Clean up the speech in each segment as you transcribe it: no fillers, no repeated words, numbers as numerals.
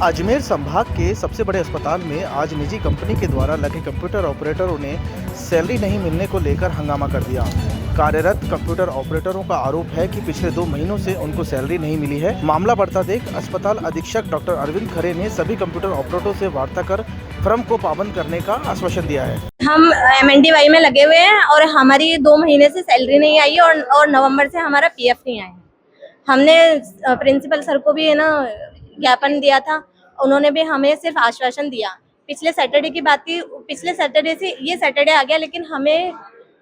अजमेर संभाग के सबसे बड़े अस्पताल में आज निजी कंपनी के द्वारा लगे कंप्यूटर ऑपरेटरों ने सैलरी नहीं मिलने को लेकर हंगामा कर दिया। कार्यरत कंप्यूटर ऑपरेटरों का आरोप है कि पिछले 2 महीनों से उनको सैलरी नहीं मिली है। मामला बढ़ता देख अस्पताल अधीक्षक डॉक्टर अरविंद खरे ने सभी कंप्यूटर ऑपरेटरों से वार्ता कर फर्म को पाबंद करने का आश्वासन दिया है। हम MNDY में लगे हुए हैं और हमारी 2 महीने से सैलरी नहीं आई है और नवंबर से हमारा PF नहीं आया। हमने प्रिंसिपल सर को भी है ना ज्ञापन दिया था, उन्होंने भी हमें सिर्फ आश्वासन दिया। पिछले सैटरडे की बात थी, पिछले सैटरडे से ये सैटरडे आ गया लेकिन हमें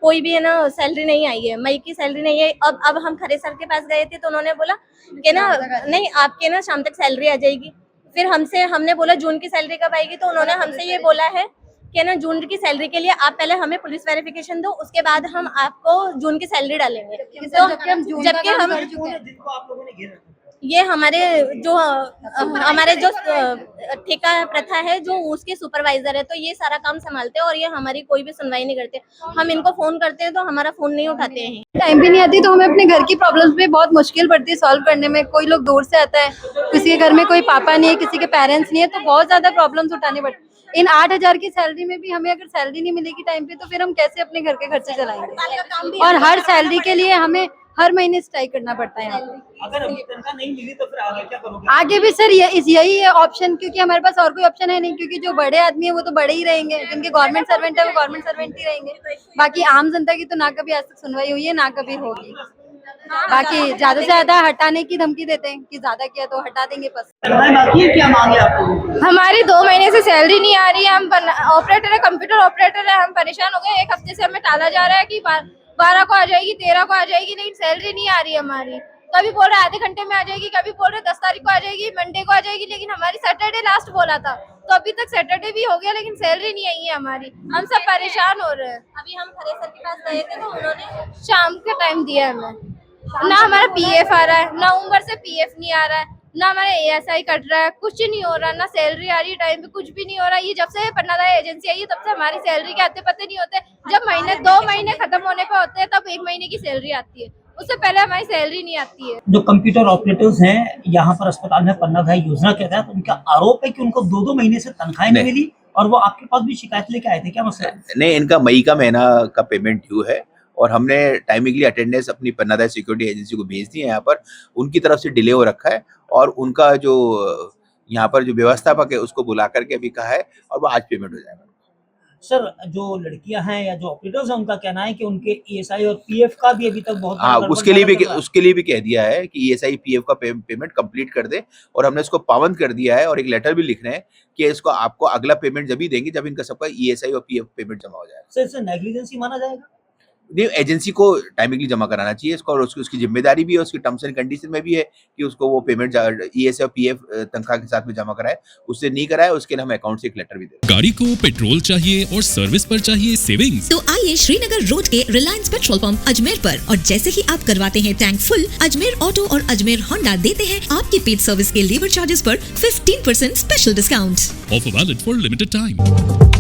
कोई भी है ना सैलरी नहीं आई है, मई की सैलरी नहीं है। अब हम खरे सर के पास गए थे तो उन्होंने बोला कि ना नहीं आपके ना शाम तक सैलरी आ जाएगी। फिर हमने बोला जून की सैलरी कब आएगी, तो उन्होंने हमसे ये बोला है कि ना जून की सैलरी के लिए आप पहले हमें पुलिस वेरिफिकेशन दो, उसके बाद हम आपको जून की सैलरी डालेंगे। तो जबकि हम ये हमारे जो ठेका प्रथा है, जो उसके सुपरवाइजर है, तो ये सारा काम संभालते हैं और ये हमारी कोई भी सुनवाई नहीं करते। हम इनको फोन करते हैं तो हमारा फोन नहीं उठाते हैं। टाइम भी नहीं आती तो हमें अपने घर की प्रॉब्लम्स में बहुत मुश्किल पड़ती है सॉल्व करने में। कोई लोग दूर से आता है, किसी के घर में कोई पापा नहीं है, किसी के पेरेंट्स नहीं है, तो बहुत ज्यादा प्रॉब्लम्स उठानी पड़ती है। इन 8,000 की सैलरी में भी हमें अगर सैलरी नहीं मिलेगी टाइम पे तो फिर हम कैसे अपने घर के खर्चे चलाएंगे। और हर सैलरी के लिए हमें हर महीने स्ट्राइक करना पड़ता है। अगर अभी तनख्वाह नहीं मिली तो फिर आगे क्या करोगे? आगे भी सर यही है ऑप्शन, क्योंकि हमारे पास और कोई ऑप्शन है नहीं। क्योंकि जो बड़े आदमी है वो तो बड़े ही रहेंगे, जिनके गवर्नमेंट सर्वेंट है वो गवर्नमेंट सर्वेंट ही रहेंगे। बाकी आम जनता की तो ना कभी आज तक सुनवाई हुई है ना कभी होगी। बाकी ज्यादा से ज्यादा हटाने की धमकी देते हैं कि ज्यादा किया तो हटा देंगे बस। बाकी है, क्या मांगे आपको? हमारी 2 महीने से सैलरी नहीं आ रही है। हम ऑपरेटर है, कंप्यूटर ऑपरेटर है, हम परेशान हो गए। 1 हफ्ते से हमें टाला जा रहा है कि 12 को आ जाएगी, 13 को आ जाएगी, लेकिन सैलरी नहीं आ रही है हमारी। कभी बोल रहे आधे घंटे में आ जाएगी, कभी बोल रहे 10 तारीख को आ जाएगी, मंडे को आ जाएगी, लेकिन हमारी सैटरडे लास्ट बोला था। तो अभी तक सैटरडे भी हो गया लेकिन सैलरी नहीं आई है हमारी। हम सब परेशान हो रहे हैं। अभी हम खरे सर के पास गए थे तो उन्होंने शाम का टाइम दिया हमें। ना हमारा PF आ रहा है, नवंबर से PF नहीं आ रहा है, ना हमारा ASI कट रहा है, कुछ नहीं हो रहा, ना सैलरी आ रही है टाइम पे, कुछ भी नहीं हो रहा। ये जब से पन्नादार एजेंसी आई है तब से हमारी सैलरी के आते पते नहीं होते। जब 2 महीने खत्म होने पे होते हैं तब 1 महीने की सैलरी आती है, उससे पहले हमारी सैलरी नहीं आती है। जो कंप्यूटर ऑपरेटर्स हैं यहाँ पर अस्पताल में पन्नाधाय योजना के तहत उनका आरोप है कि उनको 2 महीने से तनख्वाह नहीं मिली और वो आपके पास भी शिकायत लेके आए थे, क्या मसला है? नहीं, इनका मई का महीना का पेमेंट ड्यू है और हमने टाइमिंगली अटेंडेंस अपनी पन्नाधाय सिक्योरिटी एजेंसी को भेज दी है। यहाँ पर उनकी तरफ से डिले हो रखा है और उनका जो यहाँ पर जो व्यवस्थापक है उसको बुला करके अभी कहा है और वो आज पेमेंट हो जाएगा। सर, जो लड़कियां हैं या जो ऑपरेटर्स हैं उनका कहना है कि उनके ESI और PF का भी अभी तक बहुत हाँ, उसके लिए भी कह दिया है कि ESI PF का पेमेंट कंप्लीट कर दे और हमने इसको पाबंद कर दिया है और एक लेटर भी लिख रहे हैं कि इसको आपको अगला पेमेंट जब ही देंगे जब इनका सबका ESI और PF पेमेंट जमा हो जाएगा। सर, इससे नेग्लिजेंसी माना जाएगा? नहीं, एजेंसी को टाइमिंगली जमा कराना चाहिए इसको और उसकी जिम्मेदारी भी है, उसकी टर्म्स एंड कंडीशन में भी है कि उसको वो पेमेंट ESI और PF तनख्वाह के साथ में जमा कराए। उससे नहीं कराए उसके लिए हम अकाउंट से एक लेटर भी दें। गाड़ी को पेट्रोल चाहिए और सर्विस पर चाहिए सेविंग्स, तो आइए श्रीनगर रोड के रिलायंस पेट्रोल पंप अजमेर पर, और जैसे ही आप करवाते हैं टैंक फुल, अजमेर ऑटो और अजमेर होंडा देते हैं आपकी पेड सर्विस के लेबर चार्जेस पर 15% special discount. Offer valid for limited time.